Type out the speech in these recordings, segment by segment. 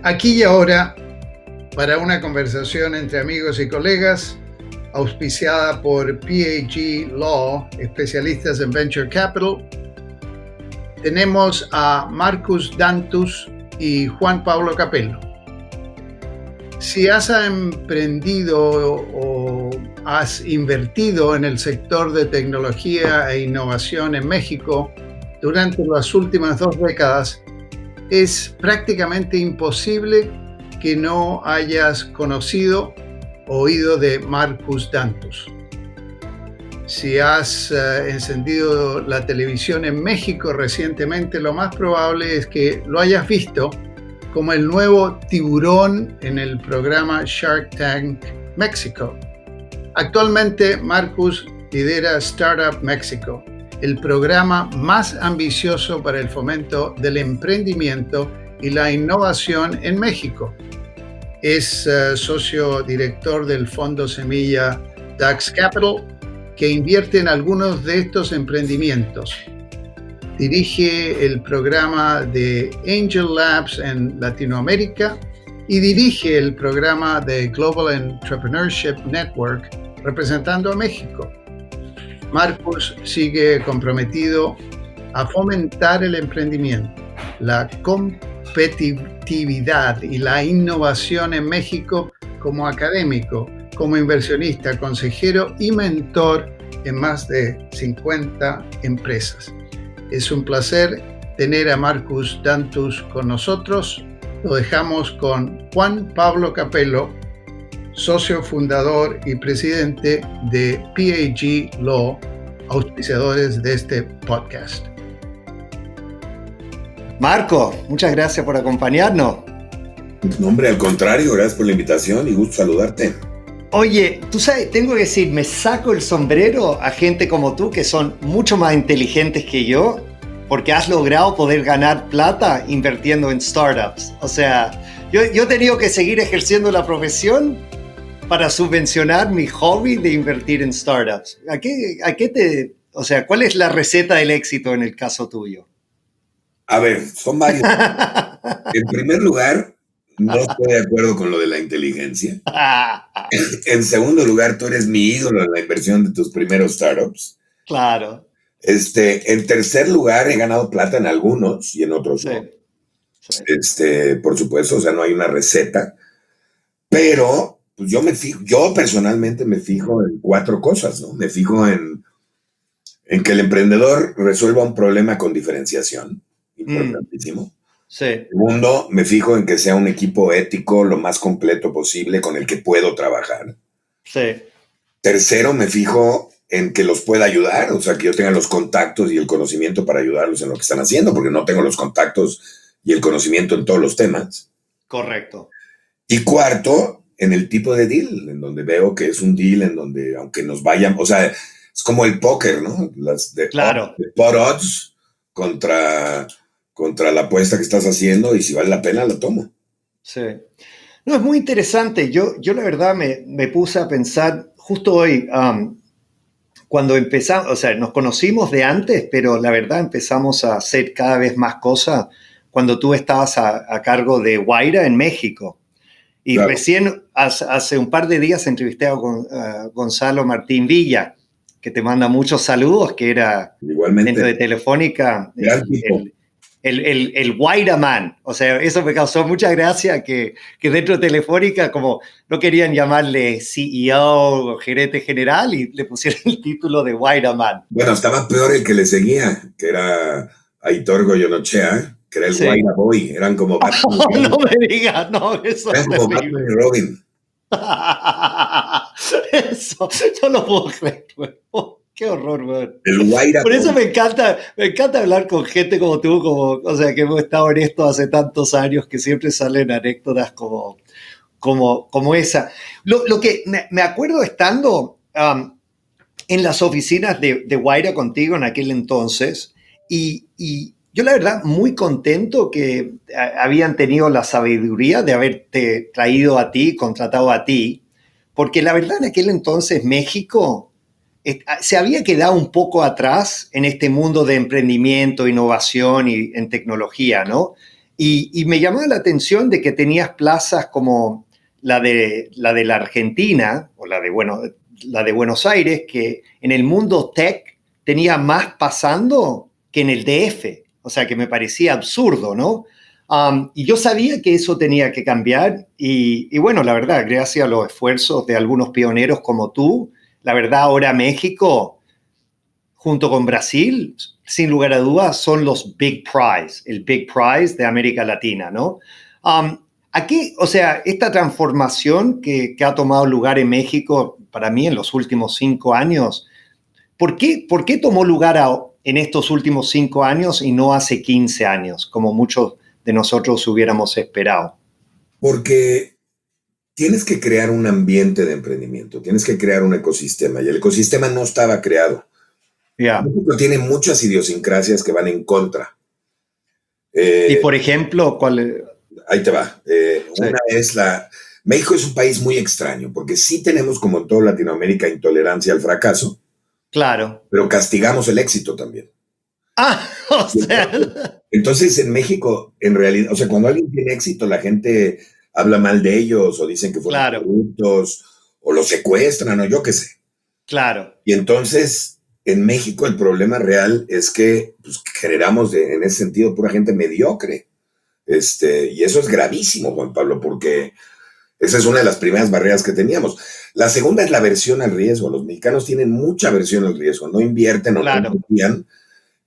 Aquí y ahora, para una conversación entre amigos y colegas, auspiciada por PAG Law, especialistas en Venture Capital, tenemos a Marcus Dantus y Juan Pablo Capello. Si has emprendido o has invertido en el sector de tecnología e innovación en México durante las últimas 2 décadas, es prácticamente imposible que no hayas conocido o oído de Marcus Dantus. Si has encendido la televisión en México recientemente, lo más probable es que lo hayas visto como el nuevo tiburón en el programa Shark Tank México. Actualmente, Marcus lidera Startup México, el programa más ambicioso para el fomento del emprendimiento y la innovación en México. Es socio director del fondo semilla Dax Capital, que invierte en algunos de estos emprendimientos. Dirige el programa de Angel Labs en Latinoamérica y dirige el programa de Global Entrepreneurship Network representando a México. Marcus sigue comprometido a fomentar el emprendimiento, la competitividad y la innovación en México como académico, como inversionista, consejero y mentor en más de 50 empresas. Es un placer tener a Marcus Dantus con nosotros. Lo dejamos con Juan Pablo Capello, socio fundador y presidente de PAG Law, auspiciadores de este podcast. Marco, muchas gracias por acompañarnos. No, hombre, al contrario, gracias por la invitación y gusto saludarte. Oye, tú sabes, tengo que decir, me saco el sombrero a gente como tú que son mucho más inteligentes que yo, porque has logrado poder ganar plata invirtiendo en startups. O sea, yo he tenido que seguir ejerciendo la profesión para subvencionar mi hobby de invertir en startups. ¿Cuál es la receta del éxito en el caso tuyo? A ver, son varios. En primer lugar, no estoy de acuerdo con lo de la inteligencia. En segundo lugar, tú eres mi ídolo en la inversión de tus primeros startups. Claro. En tercer lugar, he ganado plata en algunos y en otros no. Sí. Por supuesto, o sea, no hay una receta. Pero pues yo personalmente me fijo en 4 cosas, ¿no? Me fijo en que el emprendedor resuelva un problema con diferenciación, importantísimo. Sí. Segundo, me fijo en que sea un equipo ético lo más completo posible con el que puedo trabajar. Sí. Tercero, me fijo en que los pueda ayudar, o sea, que yo tenga los contactos y el conocimiento para ayudarlos en lo que están haciendo, porque no tengo los contactos y el conocimiento en todos los temas. Correcto. Y cuarto, en el tipo de deal, en donde veo que es un deal en donde, aunque nos vayan, o sea, es como el póker, ¿no? Claro. De pot odds contra la apuesta que estás haciendo, y si vale la pena, la tomo. Sí. No, es muy interesante. Yo la verdad me puse a pensar justo hoy, cuando empezamos, o sea, nos conocimos de antes, pero la verdad empezamos a hacer cada vez más cosas cuando tú estabas a cargo de Wayra en México. Y claro, recién, hace un par de días, entrevisté a Gonzalo Martín Villa, que te manda muchos saludos, que era igualmente dentro de Telefónica el Wayra Man. O sea, eso me causó mucha gracia que dentro de Telefónica, como no querían llamarle CEO o gerente general, y le pusieron el título de Wayra Man. Bueno, estaba peor el que le seguía, que era Aitor Goyonochea, que era el Wayra Boy. Eran como Batman no me digas, no, eso eran como Batman y Robin. Eso, yo no puedo creer, güey. Qué horror, güey. El Wayra Por eso Boy. me encanta hablar con gente como tú, o sea, que hemos estado en esto hace tantos años, que siempre salen anécdotas como esa. Lo que me acuerdo estando en las oficinas de Wayra contigo en aquel entonces, y yo la verdad muy contento que habían tenido la sabiduría de haberte traído a ti, contratado a ti, porque la verdad en aquel entonces México se había quedado un poco atrás en este mundo de emprendimiento, innovación y en tecnología, ¿no? Y me llamaba la atención de que tenías plazas como la de la Argentina, o la de Buenos Aires, que en el mundo tech tenía más pasando que en el DF. O sea, que me parecía absurdo, ¿no? Y yo sabía que eso tenía que cambiar y bueno, la verdad, gracias a los esfuerzos de algunos pioneros como tú, la verdad ahora México, junto con Brasil, sin lugar a dudas, son los Big Prize, el Big Prize de América Latina, ¿no? Aquí, o sea, esta transformación que ha tomado lugar en México, para mí en los últimos 5 años, ¿por qué tomó lugar en estos últimos 5 años y no hace 15 años, como muchos de nosotros hubiéramos esperado? Porque tienes que crear un ambiente de emprendimiento, tienes que crear un ecosistema, y el ecosistema no estaba creado. México tiene muchas idiosincrasias que van en contra. Y por ejemplo, ¿cuál? Ahí te va. Sí. Una es México es un país muy extraño, porque sí tenemos, como en toda Latinoamérica, intolerancia al fracaso. Claro. Pero castigamos el éxito también. O sea. Entonces, en México, en realidad, o sea, cuando alguien tiene éxito, la gente habla mal de ellos, o dicen que fueron corruptos, o los secuestran, o yo qué sé. Claro. Y entonces, en México, el problema real es que pues, generamos, en ese sentido, pura gente mediocre. Y eso es gravísimo, Juan Pablo, porque esa es una de las primeras barreras que teníamos. La segunda es la aversión al riesgo. Los mexicanos tienen mucha aversión al riesgo. No invierten o no invertían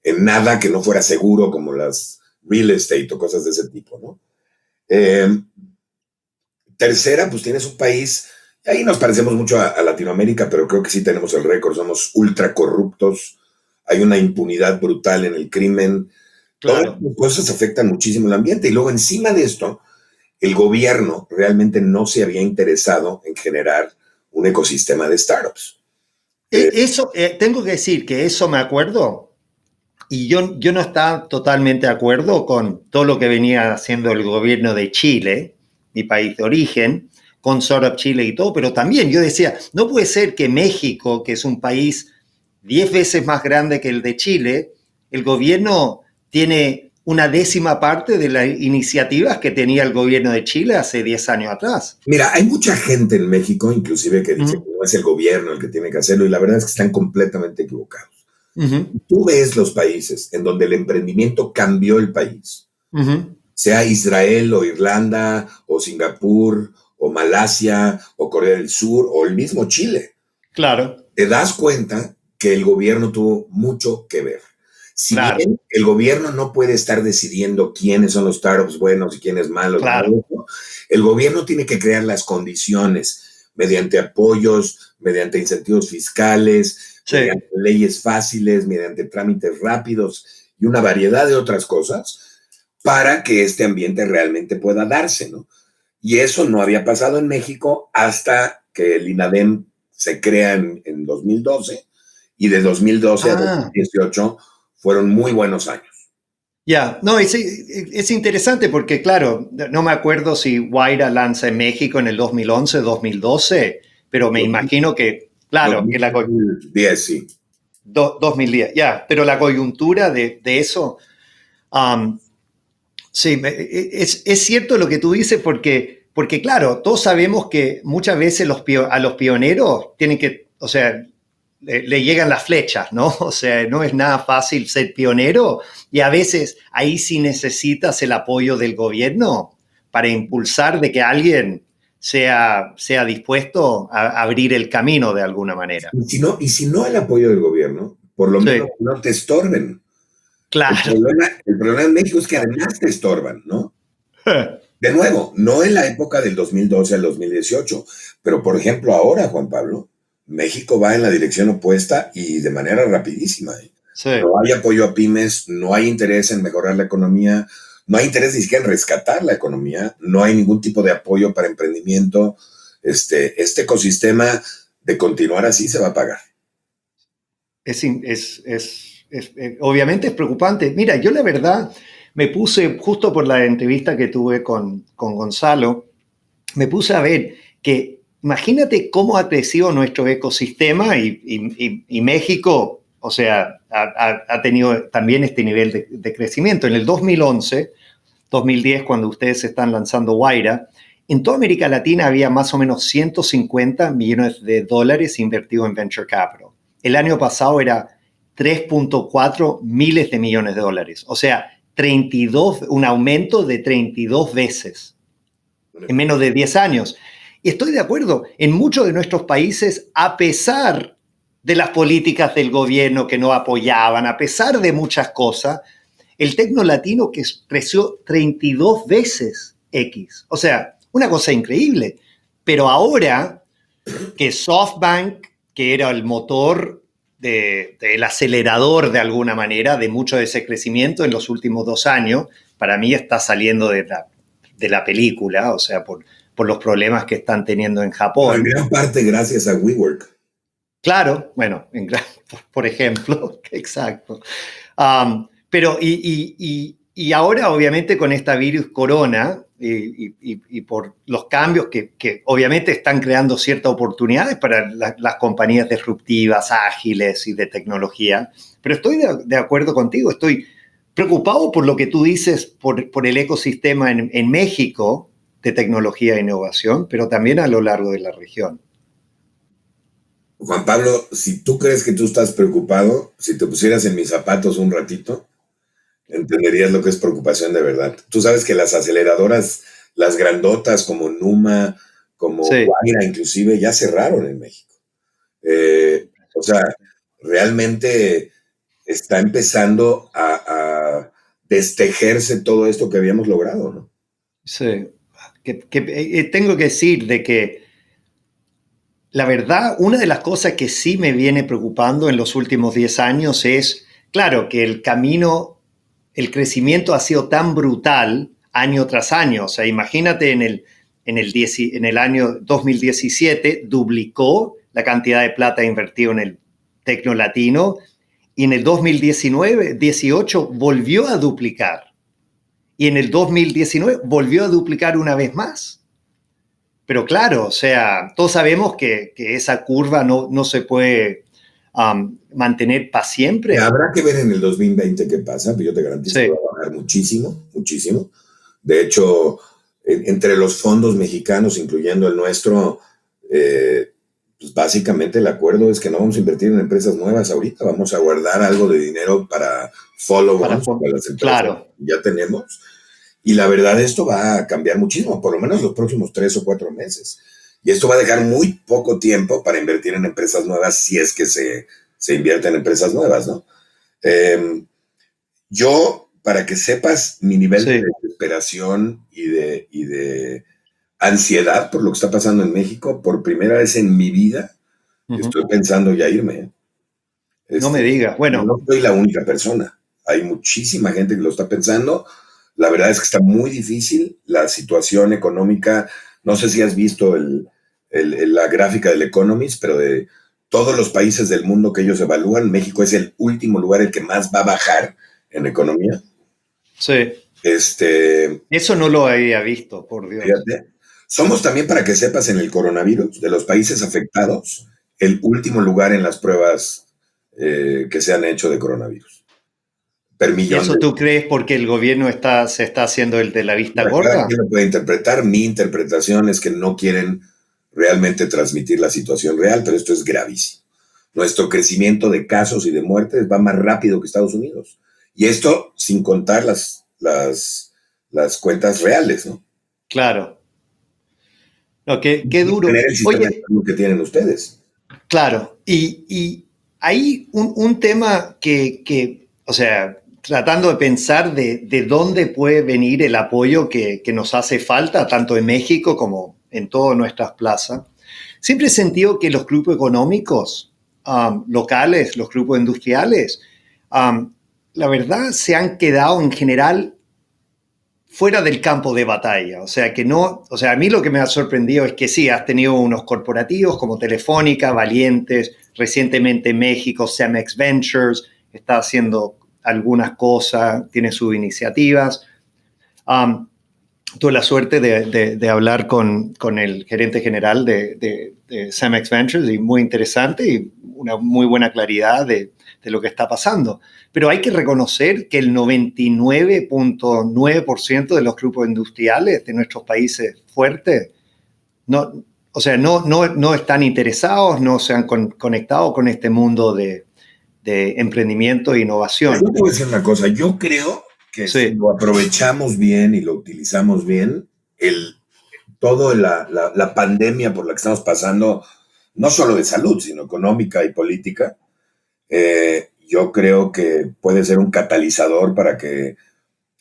en nada que no fuera seguro, como las real estate o cosas de ese tipo, ¿no? Tercera, pues tienes un país, ahí nos parecemos mucho a Latinoamérica, pero creo que sí tenemos el récord, somos ultra corruptos, hay una impunidad brutal en el crimen. Claro. Todas las cosas afectan muchísimo el ambiente. Y luego, encima de esto, el gobierno realmente no se había interesado en generar un ecosistema de startups. Tengo que decir que eso me acuerdo, y yo no estaba totalmente de acuerdo con todo lo que venía haciendo el gobierno de Chile, mi país de origen, con Startup Chile y todo, pero también yo decía, no puede ser que México, que es un país 10 veces más grande que el de Chile, el gobierno tiene una 10ª parte de las iniciativas que tenía el gobierno de Chile hace 10 años atrás. Mira, hay mucha gente en México, inclusive, que dice que no es el gobierno el que tiene que hacerlo, y la verdad es que están completamente equivocados. Tú ves los países en donde el emprendimiento cambió el país, sea Israel o Irlanda o Singapur o Malasia o Corea del Sur o el mismo Chile. Claro. Te das cuenta que el gobierno tuvo mucho que ver. Si bien el gobierno no puede estar decidiendo quiénes son los startups buenos y quiénes malos, el gobierno tiene que crear las condiciones mediante apoyos, mediante incentivos fiscales, mediante leyes fáciles, mediante trámites rápidos y una variedad de otras cosas para que este ambiente realmente pueda darse, ¿no? Y eso no había pasado en México hasta que el INADEM se crea en 2012 y de 2012 a 2018 fueron muy buenos años. No, es interesante porque, claro, no me acuerdo si Wayra lanza en México en el 2011, 2012, pero me imagino que, claro, 2010, sí. 2010, pero la coyuntura de eso, sí, es cierto lo que tú dices porque, claro, todos sabemos que muchas veces a los pioneros tienen que, o sea, le llegan las flechas, ¿no? O sea, no es nada fácil ser pionero y a veces ahí sí necesitas el apoyo del gobierno para impulsar de que alguien sea dispuesto a abrir el camino de alguna manera. Y si no el apoyo del gobierno, por lo menos no te estorben. Claro. El problema en México es que además te estorban, ¿no? De nuevo, no en la época del 2012 al 2018, pero por ejemplo ahora, Juan Pablo, México va en la dirección opuesta y de manera rapidísima. No hay apoyo a pymes, no hay interés en mejorar la economía, no hay interés ni siquiera en rescatar la economía, no hay ningún tipo de apoyo para emprendimiento. Este ecosistema de continuar así se va a pagar. Obviamente es preocupante. Mira, yo la verdad me puse, justo por la entrevista que tuve con Gonzalo, me puse a ver que imagínate cómo ha crecido nuestro ecosistema y México, o sea, ha tenido también este nivel de crecimiento. En el 2011 2010, cuando ustedes están lanzando Wayra, en toda América Latina había más o menos 150 millones de dólares invertidos en Venture Capital. El año pasado era 3.4 miles de millones de dólares. O sea, un aumento de 32 veces en menos de 10 años. Y estoy de acuerdo, en muchos de nuestros países, a pesar de las políticas del gobierno que no apoyaban, a pesar de muchas cosas, el tecno latino que creció 32 veces X. O sea, una cosa increíble. Pero ahora que SoftBank, que era el motor del acelerador de alguna manera de mucho de ese crecimiento en los últimos 2 años, para mí está saliendo de la película, o sea, por los problemas que están teniendo en Japón. En gran parte gracias a WeWork. Claro, bueno, por ejemplo, exacto. Pero y ahora, obviamente, con esta virus corona y por los cambios que obviamente están creando ciertas oportunidades para las compañías disruptivas, ágiles y de tecnología, pero estoy de acuerdo contigo, estoy preocupado por lo que tú dices, por el ecosistema en México de tecnología e innovación, pero también a lo largo de la región. Juan Pablo, si tú crees que tú estás preocupado, si te pusieras en mis zapatos un ratito, entenderías lo que es preocupación de verdad. Tú sabes que las aceleradoras, las grandotas como Numa, como Wayra inclusive, ya cerraron en México. O sea, realmente está empezando a destejerse todo esto que habíamos logrado, ¿no? Sí. Tengo que decir de que la verdad, una de las cosas que sí me viene preocupando en los últimos 10 años es, claro, que el crecimiento ha sido tan brutal año tras año. O sea, imagínate en el año 2017 duplicó la cantidad de plata invertida en el tecno latino y en el 2018 volvió a duplicar. Y en el 2019 volvió a duplicar una vez más. Pero claro, o sea, todos sabemos que esa curva no se puede mantener para siempre. Habrá que ver en el 2020 qué pasa, pero yo te garantizo que va a bajar muchísimo, muchísimo. De hecho, entre los fondos mexicanos, incluyendo el nuestro, pues básicamente el acuerdo es que no vamos a invertir en empresas nuevas ahorita, vamos a guardar algo de dinero para follow-ons, para las empresas que ya tenemos. Y la verdad, esto va a cambiar muchísimo, por lo menos los próximos 3 o 4 meses. Y esto va a dejar muy poco tiempo para invertir en empresas nuevas si es que se invierte en empresas nuevas, ¿no? Yo, para que sepas mi nivel de desesperación y de ansiedad por lo que está pasando en México, por primera vez en mi vida, estoy pensando ya irme. No me digas, bueno. No soy la única persona. Hay muchísima gente que lo está pensando. La verdad es que está muy difícil la situación económica. No sé si has visto la gráfica del Economist, pero de todos los países del mundo que ellos evalúan, México es el último lugar, el que más va a bajar en economía. Sí. Eso no lo había visto, por Dios. Fíjate. Somos también, para que sepas, en el coronavirus, de los países afectados, el último lugar en las pruebas que se han hecho de coronavirus. ¿Y eso tú crees porque el gobierno se está haciendo el de la vista gorda? Cada quien lo puede interpretar. Mi interpretación es que no quieren realmente transmitir la situación real, pero esto es gravísimo. Nuestro crecimiento de casos y de muertes va más rápido que Estados Unidos. Y esto sin contar las cuentas reales, ¿no? Claro. No, qué duro. Tener el sistema de salud que tienen ustedes. Claro. Y hay un tema que, o sea, tratando de pensar de dónde puede venir el apoyo que nos hace falta, tanto en México como en todas nuestras plazas. Siempre he sentido que los grupos económicos locales, los grupos industriales, la verdad se han quedado en general fuera del campo de batalla. O sea, a mí lo que me ha sorprendido es que sí, has tenido unos corporativos como Telefónica, valientes, recientemente en México, Cemex Ventures, está haciendo algunas cosas, tiene sus iniciativas. Tuve la suerte de hablar con el gerente general de Cemex Ventures y muy interesante y una muy buena claridad de de lo que está pasando. Pero hay que reconocer que el 99.9% de los grupos industriales de nuestros países fuertes no están interesados, no se han conectado con este mundo de emprendimiento e innovación. Yo te voy a decir una cosa, yo creo que si lo aprovechamos bien y lo utilizamos bien, toda la pandemia por la que estamos pasando, no solo de salud, sino económica y política, yo creo que puede ser un catalizador para que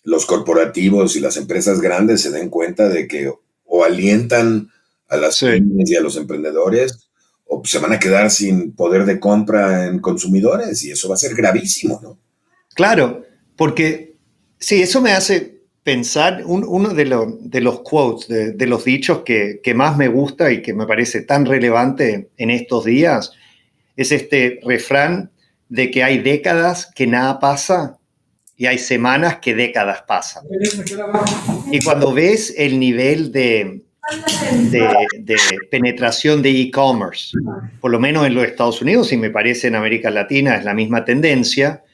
los corporativos y las empresas grandes se den cuenta de que o alientan a las pymes y a los emprendedores, o se van a quedar sin poder de compra en consumidores, y eso va a ser gravísimo, ¿no? Claro, porque sí, eso me hace pensar, uno de los quotes, de los dichos que más me gusta y que me parece tan relevante en estos días, es este refrán de que hay décadas que nada pasa y hay semanas que décadas pasan. Y cuando ves el nivel de penetración de e-commerce, por lo menos en los Estados Unidos, y me parece en América Latina es la misma tendencia,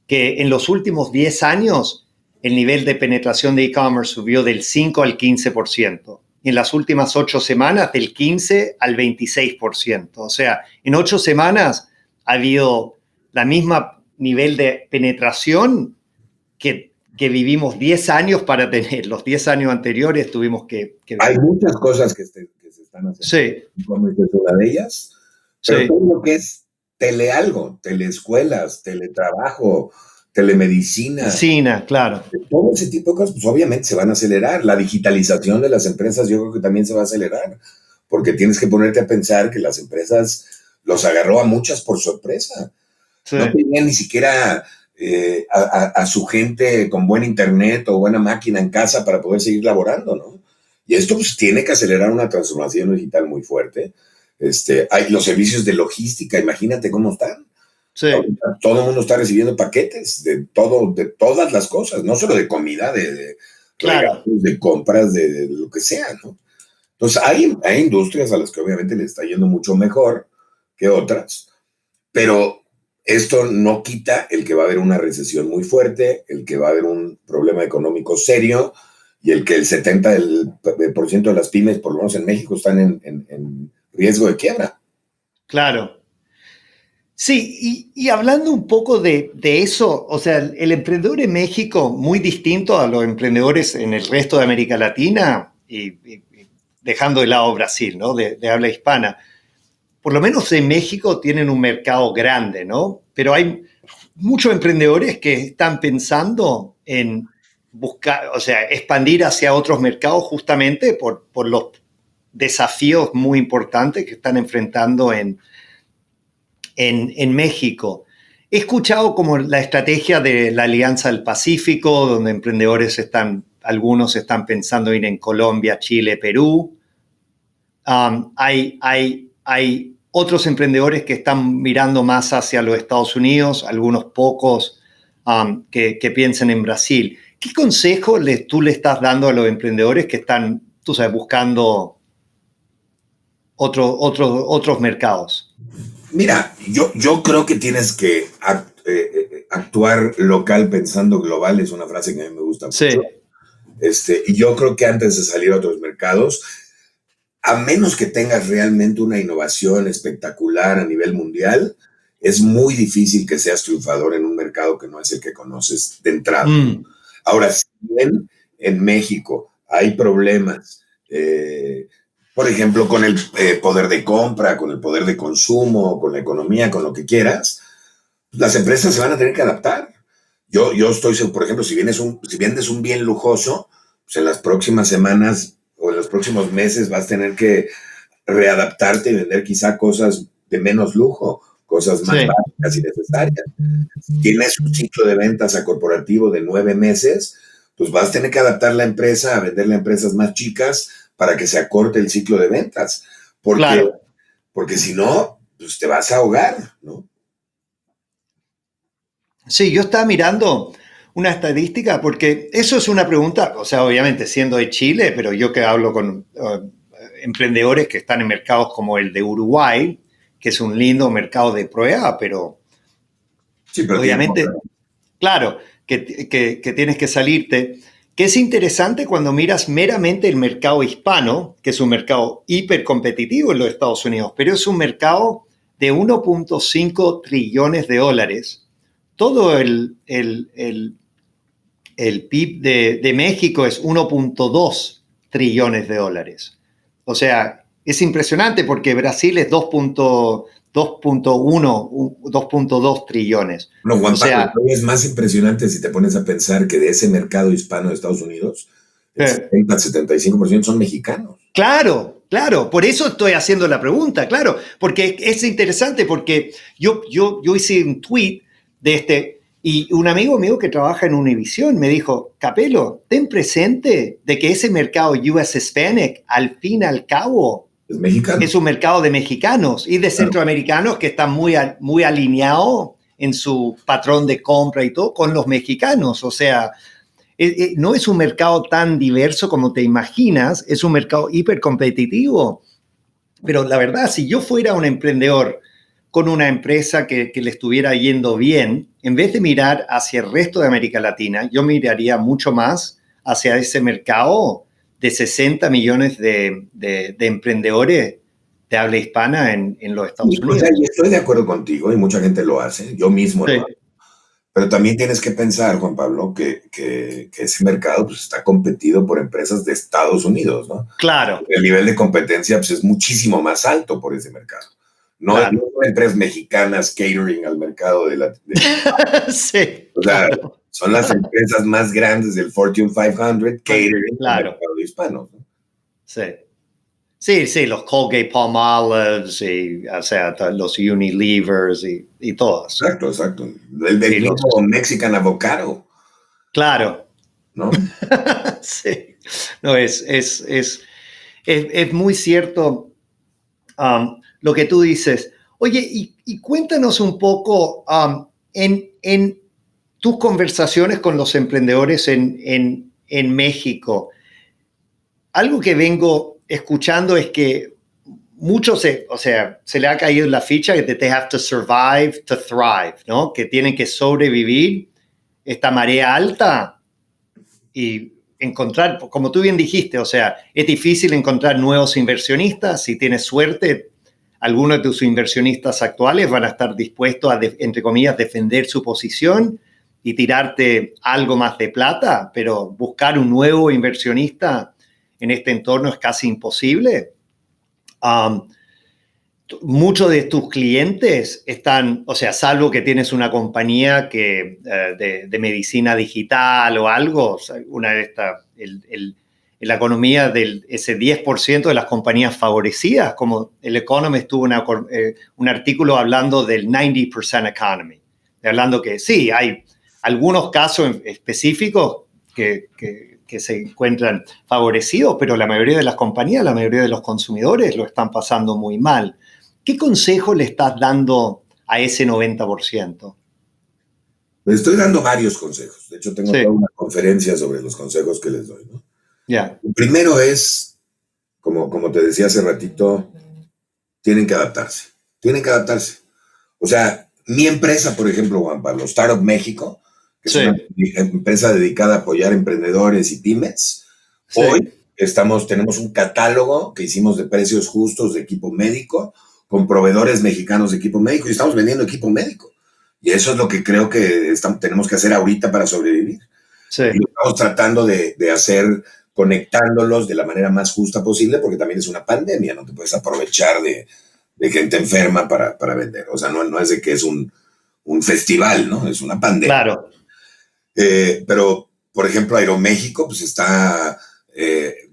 que en los últimos 10 años el nivel de penetración de e-commerce subió del 5 al 15%. Y en las últimas 8 semanas del 15 al 26%. O sea, en 8 semanas ha habido la misma nivel de penetración que vivimos 10 años para tener. Los 10 años anteriores tuvimos que Hay muchas cosas que se están haciendo. Sí. E-commerce es una de ellas. Pero todo lo que es teleescuelas, teletrabajo, telemedicina. Claro. Todo ese tipo de cosas, pues obviamente se van a acelerar. La digitalización de las empresas yo creo que también se va a acelerar, porque tienes que ponerte a pensar que las empresas los agarró a muchas por sorpresa. Sí. No tenían ni siquiera a su gente con buen internet o buena máquina en casa para poder seguir laborando, ¿no? Y esto pues tiene que acelerar una transformación digital muy fuerte. Hay los servicios de logística, imagínate cómo están. Sí. Todo el mundo está recibiendo paquetes de todas las cosas, no solo de comida, claro, de compras, de lo que sea, ¿no? Entonces hay industrias a las que obviamente les está yendo mucho mejor que otras, pero esto no quita el que va a haber una recesión muy fuerte, el que va a haber un problema económico serio, y el que el 70% de las pymes, por lo menos en México, están en riesgo de quiebra. Claro. Sí, y hablando un poco de eso, o sea, el emprendedor en México, muy distinto a los emprendedores en el resto de América Latina, y dejando de lado Brasil, ¿no? De habla hispana, por lo menos en México tienen un mercado grande, ¿no? Pero hay muchos emprendedores que están pensando en buscar, o sea, expandir hacia otros mercados justamente por los desafíos muy importantes que están enfrentando en México. He escuchado como la estrategia de la Alianza del Pacífico, donde emprendedores algunos están pensando ir en Colombia, Chile, Perú. Hay otros emprendedores que están mirando más hacia los Estados Unidos, algunos pocos que piensan en Brasil. ¿Qué consejo tú le estás dando a los emprendedores que están, tú sabes, buscando otros mercados? Mira, yo creo que tienes que actuar local pensando global, es una frase que a mí me gusta mucho. Sí. Y yo creo que antes de salir a otros mercados, a menos que tengas realmente una innovación espectacular a nivel mundial, es muy difícil que seas triunfador en un mercado que no es el que conoces de entrada. Ahora, si bien en México hay problemas, por ejemplo, con el poder de compra, con el poder de consumo, con la economía, con lo que quieras, las empresas se van a tener que adaptar. Yo estoy seguro, por ejemplo, si vendes un bien lujoso, pues en las próximas semanas o en los próximos meses vas a tener que readaptarte y vender quizá cosas de menos lujo, cosas más básicas y necesarias. Si tienes un ciclo de ventas a corporativo de 9 meses, pues vas a tener que adaptar la empresa a venderle a empresas más chicas para que se acorte el ciclo de ventas. Porque si no, pues te vas a ahogar, ¿no? Sí, yo estaba mirando una estadística, porque eso es una pregunta, o sea, obviamente siendo de Chile, pero yo que hablo con emprendedores que están en mercados como el de Uruguay, que es un lindo mercado de prueba, pero Sí, pero obviamente, claro, que tienes que salirte. Que es interesante cuando miras meramente el mercado hispano, que es un mercado hipercompetitivo en los Estados Unidos, pero es un mercado de 1.5 trillones de dólares. Todo el PIB de México es 1.2 trillones de dólares. O sea, es impresionante porque Brasil es 2.1, 2.2 trillones. No, Juan O sea, Pablo, es más impresionante si te pones a pensar que de ese mercado hispano de Estados Unidos, el 70-75% son mexicanos. claro, claro, por eso estoy haciendo la pregunta, claro, porque es interesante porque yo hice un tweet de y un amigo mío que trabaja en Univision me dijo, Capelo, ten presente de que ese mercado US Hispanic, al fin y al cabo, Es mexicano. es un mercado de mexicanos y de centroamericanos que están muy alineados en su patrón de compra y todo con los mexicanos. O sea, no es un mercado tan diverso como te imaginas, es un mercado hipercompetitivo. Pero la verdad, si yo fuera un emprendedor con una empresa que le estuviera yendo bien, en vez de mirar hacia el resto de América Latina, yo miraría mucho más hacia ese mercado de 60 millones de emprendedores de habla hispana en los Estados Y, o Unidos. sea, y estoy de acuerdo contigo y mucha gente lo hace, yo mismo lo hago. Sí, Pero también tienes que pensar, Juan Pablo, que ese mercado pues, está competido por empresas de Estados Unidos, ¿no? claro, El nivel de competencia pues, es muchísimo más alto por ese mercado. No, claro. no son empresas mexicanas catering al mercado Sí, o sea, claro, son las empresas más grandes del Fortune 500 catering al claro, mercado hispano, ¿no? sí. Sí, sí, los Colgate-Palmolives, y, o sea, los Unilevers y todos. Exacto, exacto. El Y mismo los, Mexican Avocado, claro, ¿no? sí. No, es muy cierto lo que tú dices. Oye, y cuéntanos un poco en tus conversaciones con los emprendedores en México. Algo que vengo escuchando es que muchos, se le ha caído la ficha que they have to survive to thrive, ¿no? Que tienen que sobrevivir esta marea alta y encontrar, como tú bien dijiste, o sea, es difícil encontrar nuevos inversionistas. Si tienes suerte, algunos de tus inversionistas actuales van a estar dispuestos a, entre comillas, defender su posición y tirarte algo más de plata, pero buscar un nuevo inversionista en este entorno es casi imposible. Muchos de tus clientes están, o sea, salvo que tienes una compañía de medicina digital o algo, o sea, una de estas, la economía del ese 10% de las compañías favorecidas, como el Economist tuvo un artículo hablando del 90% economy, hablando que sí, hay algunos casos específicos que se encuentran favorecidos, pero la mayoría de las compañías, la mayoría de los consumidores lo están pasando muy mal. ¿Qué consejo le estás dando a ese 90%? Les estoy dando varios consejos. De hecho, tengo Sí. toda una conferencia sobre los consejos que les doy, ¿no? Yeah. El primero es, como te decía hace ratito, tienen que adaptarse. Tienen que adaptarse. O sea, mi empresa, por ejemplo, Juan Pablo, Startup México, que es Sí. una empresa dedicada a apoyar emprendedores y pymes, Sí. hoy tenemos un catálogo que hicimos de precios justos de equipo médico, con proveedores mexicanos de equipo médico, y estamos vendiendo equipo médico. Y eso es lo que creo que tenemos que hacer ahorita para sobrevivir. Sí. Y lo estamos tratando de hacer conectándolos de la manera más justa posible, porque también es una pandemia, no te puedes aprovechar de gente enferma para vender. O sea, no es de que es un festival, ¿no? Es una pandemia. Claro. Pero, por ejemplo, Aeroméxico, pues está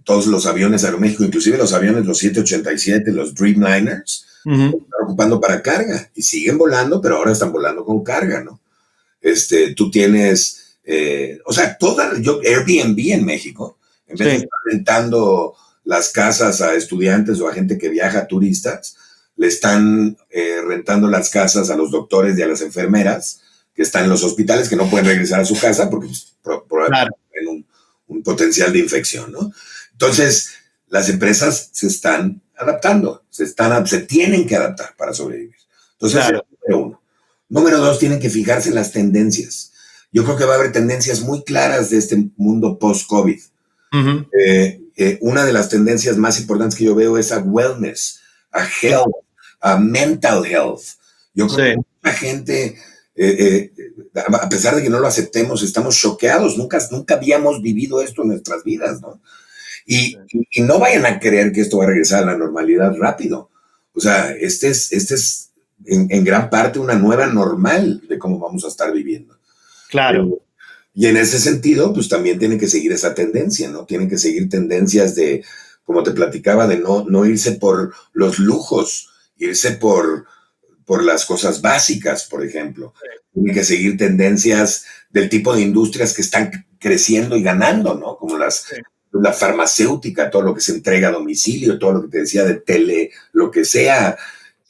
todos los aviones Aeroméxico, inclusive los aviones, los 787, los Dreamliners, están ocupando para carga y siguen volando, pero ahora están volando con carga, ¿no? Tú tienes, o sea, Airbnb en México, en vez de estar rentando las casas a estudiantes o a gente que viaja, a turistas, le están rentando las casas a los doctores y a las enfermeras que están en los hospitales, que no pueden regresar a su casa porque probablemente tienen un potencial de infección, ¿no? Entonces, las empresas se están adaptando, se tienen que adaptar para sobrevivir. Entonces, ese es el número uno. Número 2, tienen que fijarse en las tendencias. Yo creo que va a haber tendencias muy claras de este mundo post-COVID. Uh-huh. Una de las tendencias más importantes que yo veo es a wellness, a health, a mental health. Yo creo que mucha gente, a pesar de que no lo aceptemos, estamos choqueados. Nunca habíamos vivido esto en nuestras vidas, ¿no? Y no vayan a creer que esto va a regresar a la normalidad rápido. O sea, este es en gran parte una nueva normal de cómo vamos a estar viviendo. Claro. Y en ese sentido, pues también tienen que seguir esa tendencia, ¿no? Tienen que seguir tendencias de, como te platicaba, de no irse por los lujos, irse por las cosas básicas, por ejemplo. Tienen que seguir tendencias del tipo de industrias que están creciendo y ganando, ¿no? Como la farmacéutica, todo lo que se entrega a domicilio, todo lo que te decía de tele, lo que sea,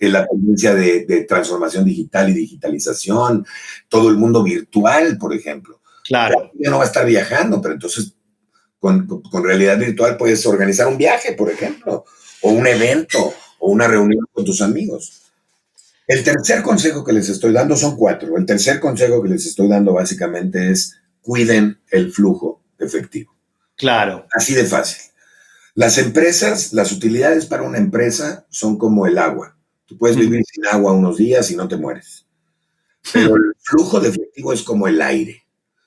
la tendencia de transformación digital y digitalización, todo el mundo virtual, por ejemplo. Claro. Ya no va a estar viajando, pero entonces con realidad virtual puedes organizar un viaje, por ejemplo, o un evento, o una reunión con tus amigos. El tercer consejo que les estoy dando son 4. El tercer consejo que les estoy dando básicamente es cuiden el flujo efectivo. Claro. Así de fácil. Las empresas, las utilidades para una empresa son como el agua. Tú puedes vivir sin agua unos días y no te mueres. Pero el flujo de efectivo es como el aire.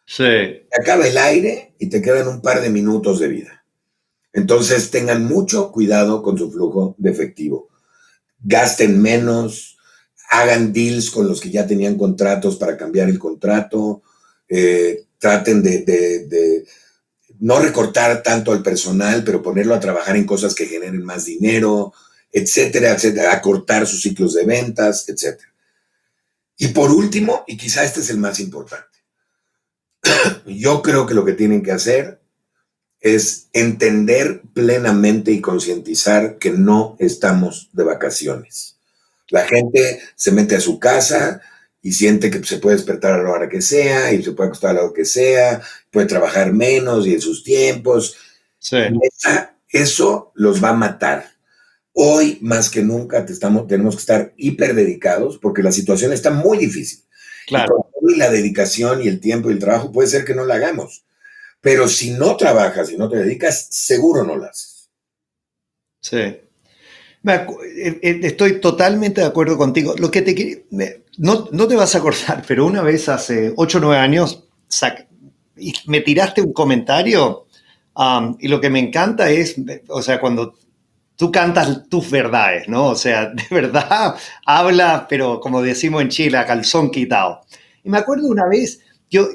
Sí. Te acaba el aire y te quedan un par de minutos de vida. Entonces tengan mucho cuidado con su flujo de efectivo. Gasten menos, hagan deals con los que ya tenían contratos para cambiar el contrato, traten de no recortar tanto al personal, pero ponerlo a trabajar en cosas que generen más dinero, etcétera, etcétera, acortar sus ciclos de ventas, etcétera. Y por último, y quizá este es el más importante, yo creo que lo que tienen que hacer es entender plenamente y concientizar que no estamos de vacaciones. La gente se mete a su casa y siente que se puede despertar a la hora que sea y se puede acostar a la hora que sea, puede trabajar menos y en sus tiempos. Sí. Eso los va a matar. Hoy, más que nunca, tenemos que estar hiper dedicados porque la situación está muy difícil. Claro. Y la dedicación y el tiempo y el trabajo puede ser que no la hagamos. Pero si no trabajas y no te dedicas, seguro no la haces. Sí. Estoy totalmente de acuerdo contigo. Lo que no te vas a acordar, pero una vez hace 8 o 9 años me tiraste un comentario y lo que me encanta es, o sea, cuando tú cantas tus verdades, ¿no? O sea, de verdad habla, pero como decimos en Chile, a calzón quitado. Y me acuerdo una vez, yo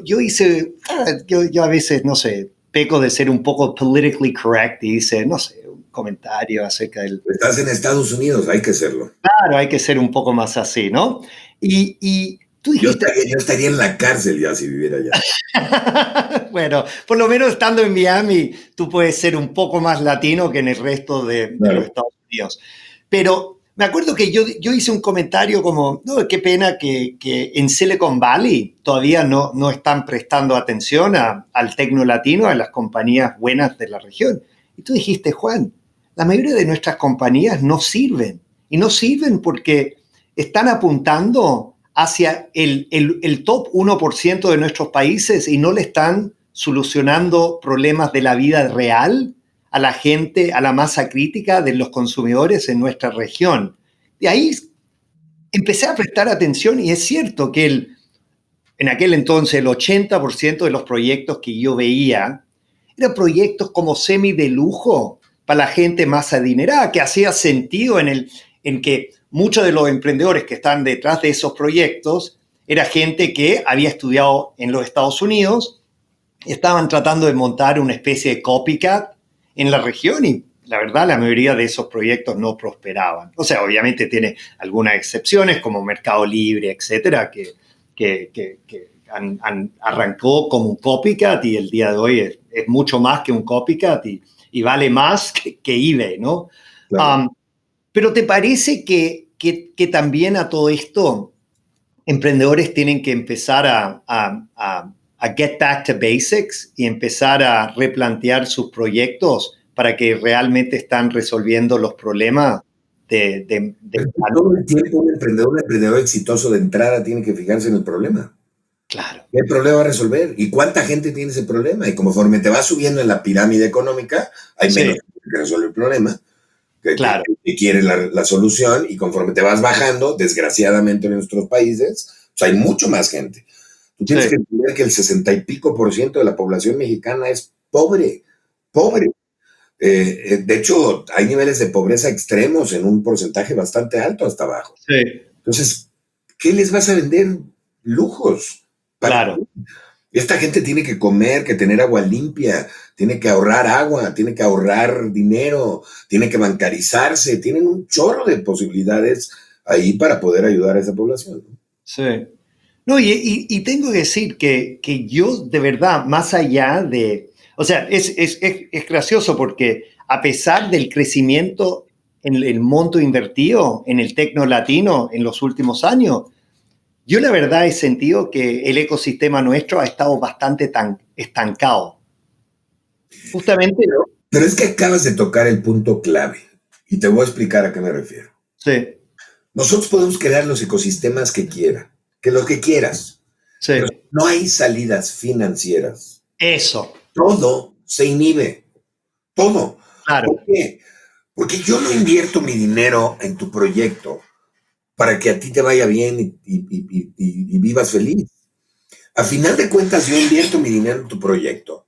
a veces, no sé, peco de ser un poco politically correct y hice, no sé, un comentario acerca del... Estás en Estados Unidos, hay que serlo. Claro, hay que ser un poco más así, ¿no? Y tú dijiste... Yo estaría en la cárcel ya si viviera allá. Bueno, por lo menos estando en Miami, tú puedes ser un poco más latino que en el resto de los Estados Unidos. Pero me acuerdo que yo hice un comentario como, no, qué pena que en Silicon Valley todavía no están prestando atención al tecno latino, a las compañías buenas de la región. Y tú dijiste, Juan, la mayoría de nuestras compañías no sirven. Y no sirven porque están apuntando hacia el top 1% de nuestros países y no le están solucionando problemas de la vida real a la gente, a la masa crítica de los consumidores en nuestra región. De ahí empecé a prestar atención y es cierto que en aquel entonces el 80% de los proyectos que yo veía eran proyectos como semi de lujo para la gente más adinerada, que hacía sentido en que muchos de los emprendedores que están detrás de esos proyectos era gente que había estudiado en los Estados Unidos, estaban tratando de montar una especie de copycat en la región y la verdad la mayoría de esos proyectos no prosperaban. O sea, obviamente tiene algunas excepciones como Mercado Libre, etcétera, que arrancó como un copycat y el día de hoy es mucho más que un copycat y vale más que eBay, ¿no? Claro. Pero ¿te parece que también a todo esto emprendedores tienen que empezar a get back to basics y empezar a replantear sus proyectos para que realmente están resolviendo los problemas Todo el tiempo un emprendedor exitoso de entrada tiene que fijarse en el problema. Claro. ¿Qué problema va a resolver? ¿Y cuánta gente tiene ese problema? Y conforme te vas subiendo en la pirámide económica, hay menos gente que resuelve el problema, que quiere la solución, y conforme te vas bajando, desgraciadamente en nuestros países, pues hay mucho más gente. Tú tienes que entender que el 60 y pico % de la población mexicana es pobre. De hecho, hay niveles de pobreza extremos en un porcentaje bastante alto hasta abajo. Entonces, ¿qué les vas a vender? Lujos. Claro. Esta gente tiene que comer, que tener agua limpia, tiene que ahorrar agua, tiene que ahorrar dinero, tiene que bancarizarse, tienen un chorro de posibilidades ahí para poder ayudar a esa población. Sí. No, y tengo que decir que yo, de verdad, más allá de... O sea, es gracioso porque a pesar del crecimiento en el monto invertido en el tecno latino en los últimos años, yo la verdad he sentido que el ecosistema nuestro ha estado bastante estancado. Justamente... Pero es que acabas de tocar el punto clave y te voy a explicar a qué me refiero. Sí. Nosotros podemos crear los ecosistemas que lo que quieras. Sí. Pero no hay salidas financieras. Eso. Todo se inhibe. Todo. Claro. ¿Por qué? Porque yo no invierto mi dinero en tu proyecto para que a ti te vaya bien y vivas feliz. A final de cuentas, yo invierto mi dinero en tu proyecto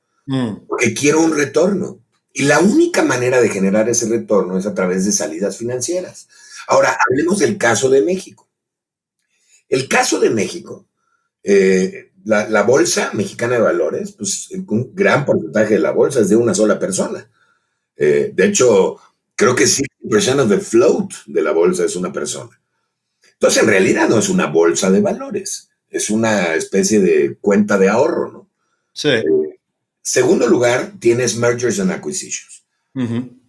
porque quiero un retorno. Y la única manera de generar ese retorno es a través de salidas financieras. Ahora, hablemos del caso de México. El caso de México, la Bolsa Mexicana de Valores, pues un gran porcentaje de la bolsa es de una sola persona. De hecho, creo que 60% del float de la bolsa es una persona. Entonces, en realidad no es una bolsa de valores, es una especie de cuenta de ahorro, ¿no? Sí. Segundo lugar, tienes mergers and acquisitions.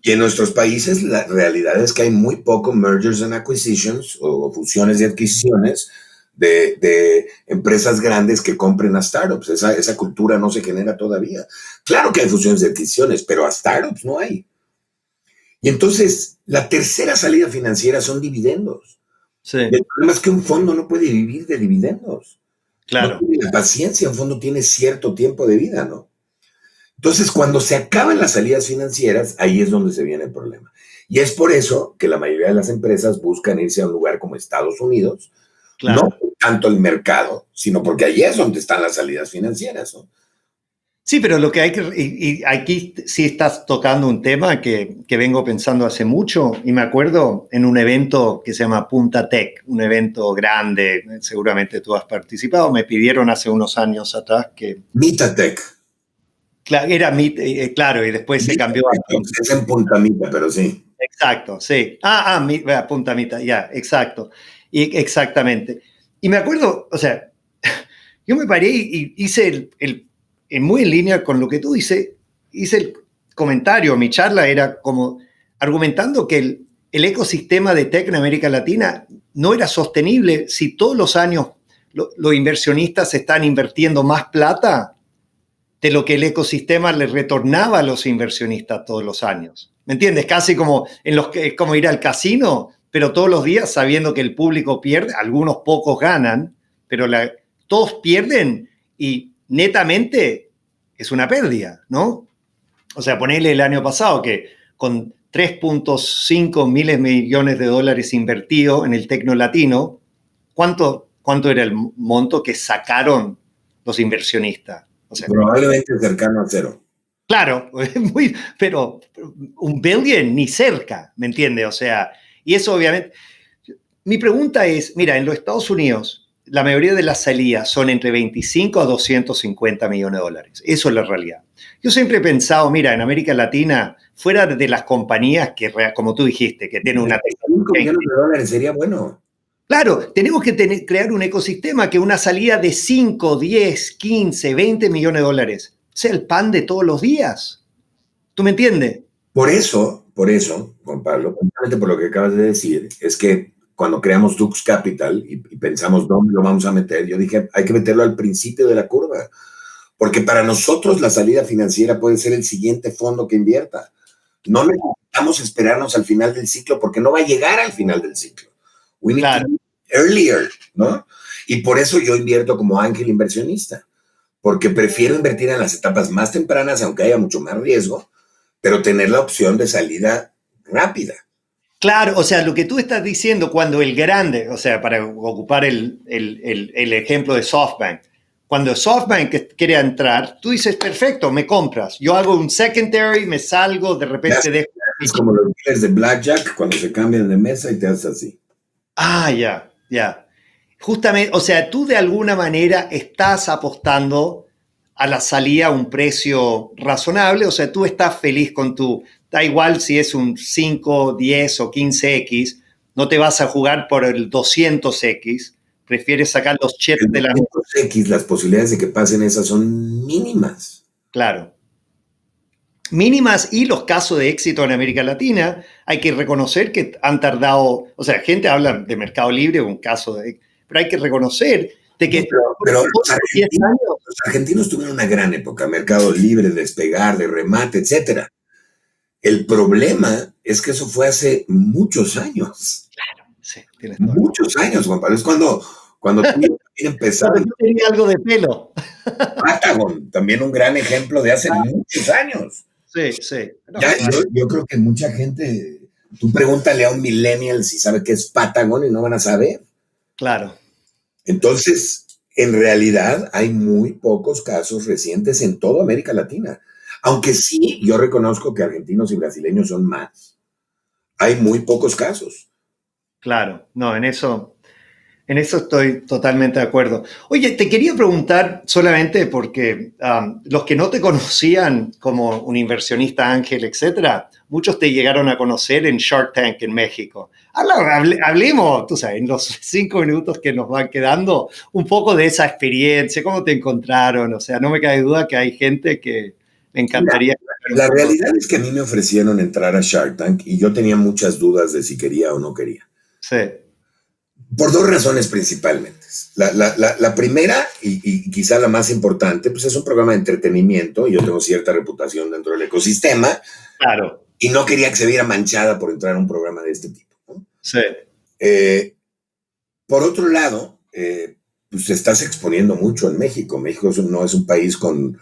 Y en nuestros países la realidad es que hay muy poco mergers and acquisitions o fusiones y adquisiciones de empresas grandes que compren a startups. Esa cultura no se genera todavía. Claro que hay fusiones y adquisiciones, pero a startups no hay. Y entonces, la tercera salida financiera son dividendos. Sí. El problema es que un fondo no puede vivir de dividendos. Claro. No tiene la paciencia, un fondo tiene cierto tiempo de vida, ¿no? Entonces, cuando se acaban las salidas financieras, ahí es donde se viene el problema. Y es por eso que la mayoría de las empresas buscan irse a un lugar como Estados Unidos, claro. No tanto el mercado, sino porque ahí es donde están las salidas financieras, ¿no? Sí, pero lo que hay que... Y aquí sí estás tocando un tema que vengo pensando hace mucho, y me acuerdo en un evento que se llama Punta Tech, un evento grande, seguramente tú has participado, me pidieron hace unos años atrás que... Mitatech. Era claro, y después se cambió a... Es en Punta Mita, pero sí. Exacto, sí. Punta Mita, ya, exacto. Exactamente. Y me acuerdo, o sea, yo me paré y hice muy en línea con lo que tú dices, hice el comentario, mi charla era como argumentando que el ecosistema de tech en América Latina no era sostenible si todos los años los inversionistas están invirtiendo más plata de lo que el ecosistema le retornaba a los inversionistas todos los años. ¿Me entiendes? Casi como como ir al casino, pero todos los días sabiendo que el público pierde, algunos pocos ganan, pero todos pierden y netamente es una pérdida, ¿no? O sea, ponerle el año pasado que con 3.5 miles millones de dólares invertidos en el tecno latino, ¿cuánto era el monto que sacaron los inversionistas? O sea, probablemente cercano a cero. Claro, pero un billion ni cerca, ¿me entiendes? O sea, y eso obviamente... Mi pregunta es, mira, en los Estados Unidos, la mayoría de las salidas son entre 25 a 250 millones de dólares. Eso es la realidad. Yo siempre he pensado, mira, en América Latina, fuera de las compañías que, como tú dijiste, que tienen una... 5 millones de dólares sería bueno. Claro, tenemos que crear un ecosistema que una salida de 5, 10, 15, 20 millones de dólares sea el pan de todos los días. ¿Tú me entiendes? Por eso, Juan Pablo, precisamente por lo que acabas de decir, es que cuando creamos Dux Capital y pensamos dónde lo vamos a meter, yo dije, hay que meterlo al principio de la curva, porque para nosotros la salida financiera puede ser el siguiente fondo que invierta. No necesitamos esperarnos al final del ciclo porque no va a llegar al final del ciclo. We need to be earlier, ¿no? Y por eso yo invierto como ángel inversionista, porque prefiero invertir en las etapas más tempranas, aunque haya mucho más riesgo, pero tener la opción de salida rápida. Claro, o sea, lo que tú estás diciendo cuando el grande, o sea, para ocupar el ejemplo de SoftBank, cuando SoftBank quiere entrar, tú dices, perfecto, me compras. Yo hago un secondary, me salgo, de repente dejo... Es como los dealers de Blackjack cuando se cambian de mesa y te haces así. Ah, ya. Justamente, o sea, tú de alguna manera estás apostando a la salida a un precio razonable, o sea, tú estás feliz con da igual si es un 5, 10 o 15X, no te vas a jugar por el 200X, prefieres sacar los chips de la... 200X, las posibilidades de que pasen esas son mínimas. Claro. Mínimas, y los casos de éxito en América Latina, hay que reconocer que han tardado, o sea, gente habla de Mercado Libre, un caso de... Pero hay que reconocer de que... Pero los argentinos tuvieron una gran época, Mercado Libre, Despegar, de remate, etcétera. El problema es que eso fue hace muchos años. Claro, sí. Muchos años, Juan Pablo. Es cuando tú empezaron. Cuando tenía algo de pelo. Patagon, también un gran ejemplo de hace muchos años. Sí. No, yo creo que mucha gente, tú pregúntale a un millennial si sabe qué es Patagon y no van a saber. Claro. Entonces, en realidad hay muy pocos casos recientes en toda América Latina. Aunque sí, yo reconozco que argentinos y brasileños son más. Hay muy pocos casos. Claro, no, en eso estoy totalmente de acuerdo. Oye, te quería preguntar solamente porque los que no te conocían como un inversionista ángel, etcétera, muchos te llegaron a conocer en Shark Tank en México. Hablemos, tú sabes, en los 5 minutos que nos van quedando, un poco de esa experiencia, cómo te encontraron. O sea, no me cabe duda que hay gente que me encantaría. La realidad es que a mí me ofrecieron entrar a Shark Tank y yo tenía muchas dudas de si quería o no quería. Sí. Por 2 razones principalmente. La primera, y quizá la más importante, pues es un programa de entretenimiento y yo tengo cierta reputación dentro del ecosistema. Claro. Y no quería que se viera manchada por entrar a un programa de este tipo, ¿no? Sí. Por otro lado, pues te estás exponiendo mucho en México. México no es un país con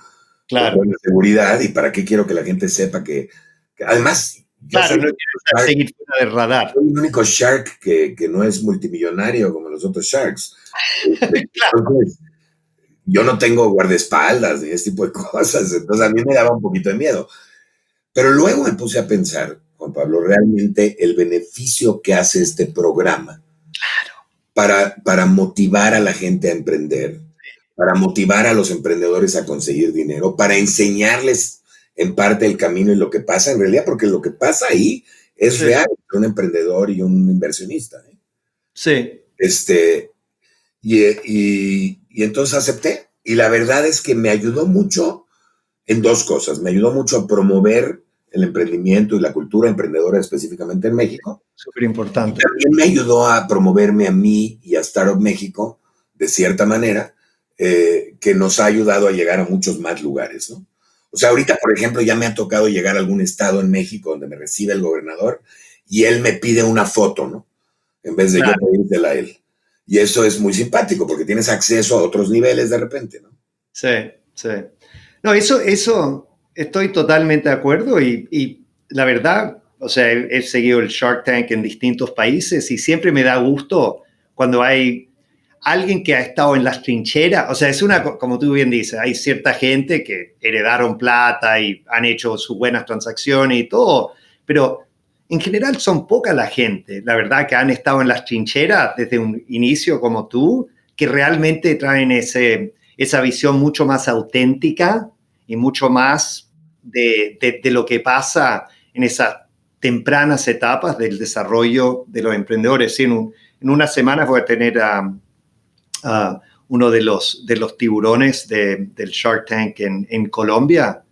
buena seguridad, y para qué quiero que la gente sepa que además... Claro, no quieres seguir fuera del radar. Soy el único Shark que no es multimillonario como los otros Sharks. Claro. Entonces, yo no tengo guardaespaldas y ese tipo de cosas, entonces a mí me daba un poquito de miedo. Pero luego me puse a pensar, Juan Pablo, realmente el beneficio que hace este programa para motivar a la gente a emprender, para motivar a los emprendedores a conseguir dinero, para enseñarles en parte el camino y lo que pasa en realidad, porque lo que pasa ahí es real entre un emprendedor y un inversionista. Sí. Y entonces acepté. Y la verdad es que me ayudó mucho en 2 cosas. Me ayudó mucho a promover el emprendimiento y la cultura emprendedora específicamente en México. Súper importante. También me ayudó a promoverme a mí y a Startup México, de cierta manera, que nos ha ayudado a llegar a muchos más lugares, ¿no? O sea, ahorita, por ejemplo, ya me ha tocado llegar a algún estado en México donde me recibe el gobernador y él me pide una foto, ¿no? En vez de yo pedírsela a él. Y eso es muy simpático porque tienes acceso a otros niveles de repente, ¿no? Sí. No, eso estoy totalmente de acuerdo y la verdad, o sea, he seguido el Shark Tank en distintos países y siempre me da gusto cuando hay alguien que ha estado en las trincheras. O sea, como tú bien dices, hay cierta gente que heredaron plata y han hecho sus buenas transacciones y todo, pero en general son poca la gente, la verdad, que han estado en las trincheras desde un inicio como tú, que realmente traen esa visión mucho más auténtica y mucho más de lo que pasa en esas tempranas etapas del desarrollo de los emprendedores. Sí, en unas semanas voy a tener a uno de los tiburones del Shark Tank en Colombia.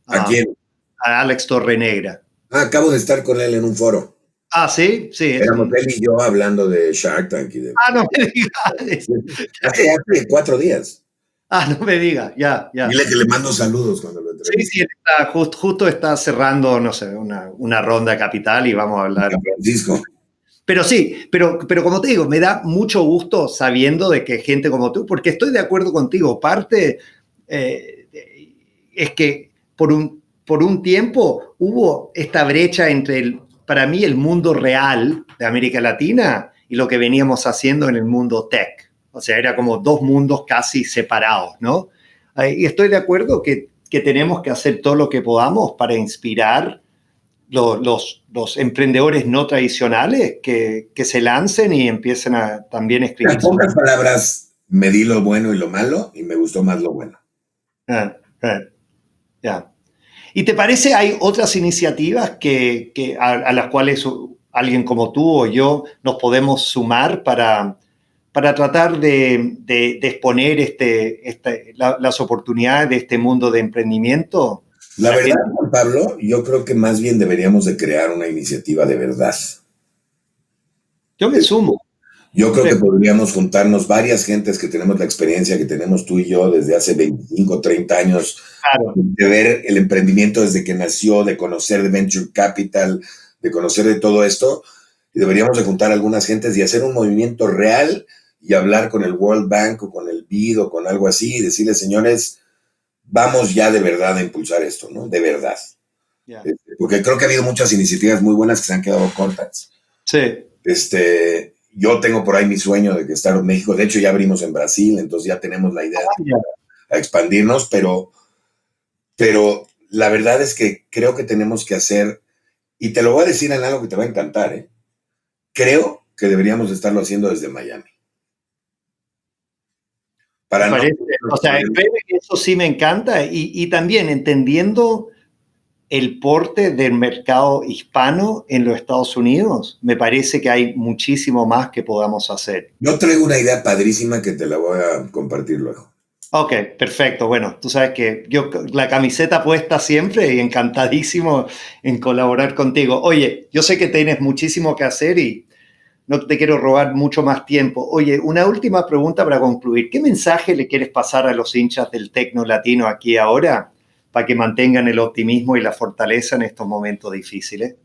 ¿A quién? A Alex Torrenegra. Acabo de estar con él en un foro. Ah, sí. Éramos él y yo hablando de Shark Tank. No me digas. Hace 4 días. No me digas, ya. Dile que le mando saludos cuando lo entrevista. Sí, justo está cerrando, no sé, una ronda de capital y vamos a hablar. San Francisco. Pero sí, pero como te digo, me da mucho gusto sabiendo de que gente como tú, porque estoy de acuerdo contigo, parte es que por un tiempo hubo esta brecha entre, para mí, el mundo real de América Latina y lo que veníamos haciendo en el mundo tech. O sea, era como dos mundos casi separados, ¿no? Y estoy de acuerdo que tenemos que hacer todo lo que podamos para inspirar los emprendedores no tradicionales que se lancen y empiecen a también escribir. En pocas palabras, me di lo bueno y lo malo y me gustó más lo bueno. Ya. ¿Y te parece hay otras iniciativas a las cuales alguien como tú o yo nos podemos sumar para tratar de exponer las oportunidades de este mundo de emprendimiento? La verdad, Juan Pablo, yo creo que más bien deberíamos de crear una iniciativa de verdad. Yo me sumo. Yo creo que podríamos juntarnos varias gentes que tenemos la experiencia que tenemos tú y yo desde hace 25, 30 años, claro, de ver el emprendimiento desde que nació, de conocer de Venture Capital, de conocer de todo esto, y deberíamos de juntar algunas gentes y hacer un movimiento real y hablar con el World Bank o con el BID o con algo así y decirles, señores, vamos ya de verdad a impulsar esto, ¿no? De verdad. Yeah. Porque creo que ha habido muchas iniciativas muy buenas que se han quedado cortas. Sí. Yo tengo por ahí mi sueño de que Startup México, de hecho ya abrimos en Brasil, entonces ya tenemos la idea de expandirnos, pero la verdad es que creo que tenemos que hacer, y te lo voy a decir en algo que te va a encantar, creo que deberíamos estarlo haciendo desde Miami. Eso sí me encanta y también entendiendo el porte del mercado hispano en los Estados Unidos, me parece que hay muchísimo más que podamos hacer. Yo traigo una idea padrísima que te la voy a compartir luego. Ok, perfecto. Bueno, tú sabes que yo la camiseta puesta siempre y encantadísimo en colaborar contigo. Oye, yo sé que tienes muchísimo que hacer y no te quiero robar mucho más tiempo. Oye, una última pregunta para concluir. ¿Qué mensaje le quieres pasar a los hinchas del Tecno Latino aquí ahora para que mantengan el optimismo y la fortaleza en estos momentos difíciles?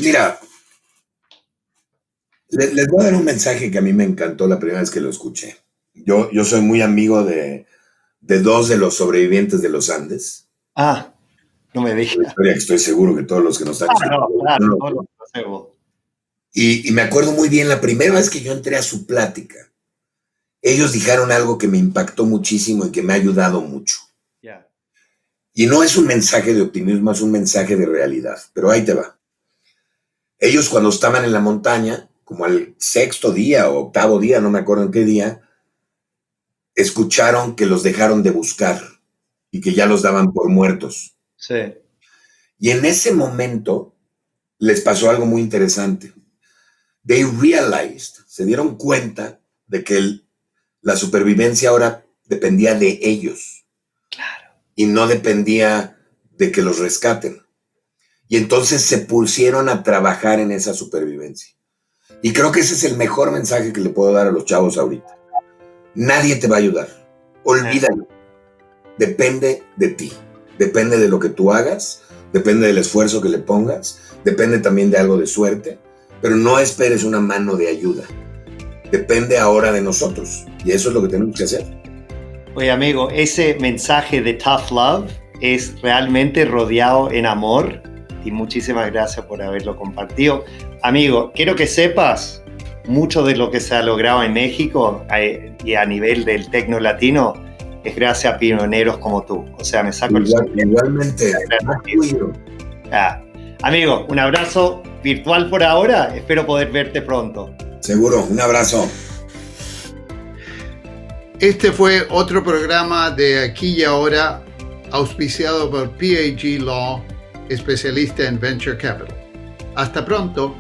Mira, les voy a dar un mensaje que a mí me encantó la primera vez que lo escuché. Yo soy muy amigo de dos de los sobrevivientes de los Andes. Ah, no me digas. Una historia que estoy seguro que todos los que nos están Claro, todos lo conocemos. Y me acuerdo muy bien, la primera vez que yo entré a su plática, ellos dijeron algo que me impactó muchísimo y que me ha ayudado mucho. Yeah. Y no es un mensaje de optimismo, es un mensaje de realidad. Pero ahí te va. Ellos cuando estaban en la montaña, como al 6º día o 8º día, no me acuerdo en qué día, escucharon que los dejaron de buscar y que ya los daban por muertos. Sí. Y en ese momento les pasó algo muy interesante. They realized, se dieron cuenta de que la supervivencia ahora dependía de ellos. Claro. Y no dependía de que los rescaten. Y entonces se pusieron a trabajar en esa supervivencia. Y creo que ese es el mejor mensaje que le puedo dar a los chavos ahorita. Nadie te va a ayudar. Olvídalo. Depende de ti. Depende de lo que tú hagas. Depende del esfuerzo que le pongas. Depende también de algo de suerte. Pero no esperes una mano de ayuda. Depende ahora de nosotros. Y eso es lo que tenemos que hacer. Oye, amigo, ese mensaje de Tough Love es realmente rodeado en amor. Y muchísimas gracias por haberlo compartido. Amigo, quiero que sepas, mucho de lo que se ha logrado en México y a nivel del Tecno Latino es gracias a pioneros como tú. O sea, me saco Igualmente. Amigo, un abrazo virtual por ahora. Espero poder verte pronto. Seguro, un abrazo. Este fue otro programa de Aquí y Ahora, auspiciado por PAG Law, especialista en Venture Capital. Hasta pronto.